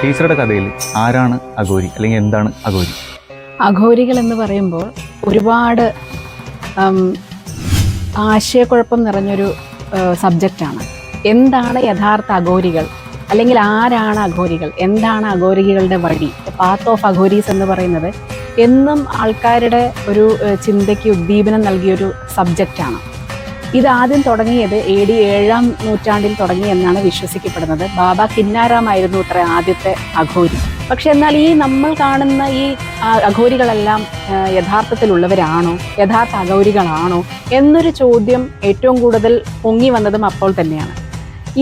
ടീച്ചറുടെ കഥയിൽ ആരാണ് അഘോരി, അല്ലെങ്കിൽ എന്താണ് അഘോരി? അഘോരികൾ എന്ന് പറയുമ്പോൾ ഒരുപാട് ആശയക്കുഴപ്പം നിറഞ്ഞൊരു സബ്ജക്റ്റാണ്. എന്താണ് യഥാർത്ഥ അഘോരികൾ, അല്ലെങ്കിൽ ആരാണ് അഘോരികൾ, എന്താണ് അഘോരികളുടെ വഴി? പാത്ത് ഓഫ് അഘോരീസ് എന്ന് പറയുന്നത് എന്നും ആൾക്കാരുടെ ഒരു ചിന്തയ്ക്ക് ഉദ്ദീപനം നൽകിയൊരു സബ്ജക്റ്റാണ്. ഇതാദ്യം തുടങ്ങിയത് AD 7-ാം നൂറ്റാണ്ടിൽ തുടങ്ങി എന്നാണ് വിശ്വസിക്കപ്പെടുന്നത്. ബാബ കിന്നാരാമായിരുന്നു ഇത്ര ആദ്യത്തെ അഘോരി. പക്ഷെ എന്നാൽ ഈ നമ്മൾ കാണുന്ന ഈ അഘോരികളെല്ലാം യഥാർത്ഥത്തിലുള്ളവരാണോ, യഥാർത്ഥ അഘോരികളാണോ എന്നൊരു ചോദ്യം ഏറ്റവും കൂടുതൽ പൊങ്ങി വന്നതും അപ്പോൾ തന്നെയാണ്.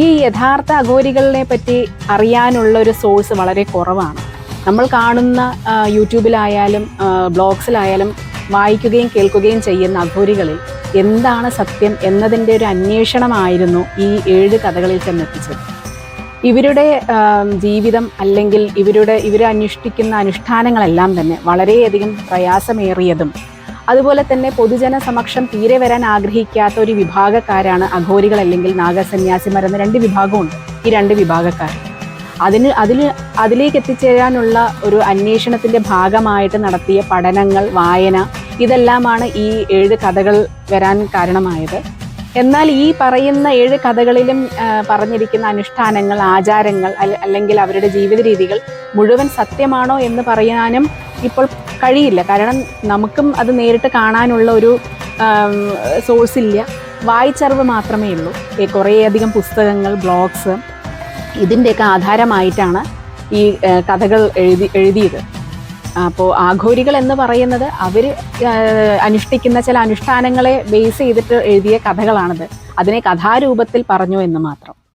ഈ യഥാർത്ഥ അഘോരികളെ പറ്റി അറിയാനുള്ള ഒരു സോഴ്സ് വളരെ കുറവാണ്. നമ്മൾ കാണുന്ന യൂട്യൂബിലായാലും ബ്ലോഗ്സിലായാലും വായിക്കുകയും കേൾക്കുകയും ചെയ്യുന്ന അഘോരികളിൽ എന്താണ് സത്യം എന്നതിൻ്റെ ഒരു അന്വേഷണമായിരുന്നു ഈ 7 കഥകളിൽ ചെന്നെത്തിച്ചത്. ഇവരുടെ ജീവിതം അല്ലെങ്കിൽ ഇവർ അനുഷ്ഠിക്കുന്ന അനുഷ്ഠാനങ്ങളെല്ലാം തന്നെ വളരെയധികം പ്രയാസമേറിയതും അതുപോലെ തന്നെ പൊതുജന സമക്ഷം തീരെ വരാൻ ആഗ്രഹിക്കാത്ത ഒരു വിഭാഗക്കാരാണ് അഘോരികൾ അല്ലെങ്കിൽ നാഗസന്യാസിമാർ എന്ന 2 വിഭാഗമുണ്ട്. ഈ 2 വിഭാഗക്കാർ അതിലേക്ക് എത്തിച്ചേരാനുള്ള ഒരു അന്വേഷണത്തിൻ്റെ ഭാഗമായിട്ട് നടത്തിയ പഠനങ്ങൾ, വായന, ഇതെല്ലാമാണ് ഈ 7 കഥകൾ വരാൻ കാരണമായത്. എന്നാൽ ഈ പറയുന്ന 7 കഥകളിലും പറഞ്ഞിരിക്കുന്ന അനുഷ്ഠാനങ്ങൾ, ആചാരങ്ങൾ അല്ലെങ്കിൽ അവരുടെ ജീവിത രീതികൾ മുഴുവൻ സത്യമാണോ എന്ന് പറയാനും ഇപ്പോൾ കഴിയില്ല. കാരണം നമുക്കും അത് നേരിട്ട് കാണാനുള്ള ഒരു സോഴ്സ് ഇല്ല. വായിച്ചറിവ് മാത്രമേ ഉള്ളൂ. കുറേയധികം പുസ്തകങ്ങൾ, ബ്ലോഗ്സ് ഇതിൻ്റെയൊക്കെ ആധാരമായിട്ടാണ് ഈ കഥകൾ എഴുതിയത്. അപ്പോൾ ആഘോരികൾ എന്ന് പറയുന്നത് അവർ അനുഷ്ഠിക്കുന്ന ചില അനുഷ്ഠാനങ്ങളെ ബേസ് ചെയ്തിട്ട് എഴുതിയ കഥകളാണിത്. അതിനെ കഥാരൂപത്തിൽ പറഞ്ഞു എന്ന് മാത്രം.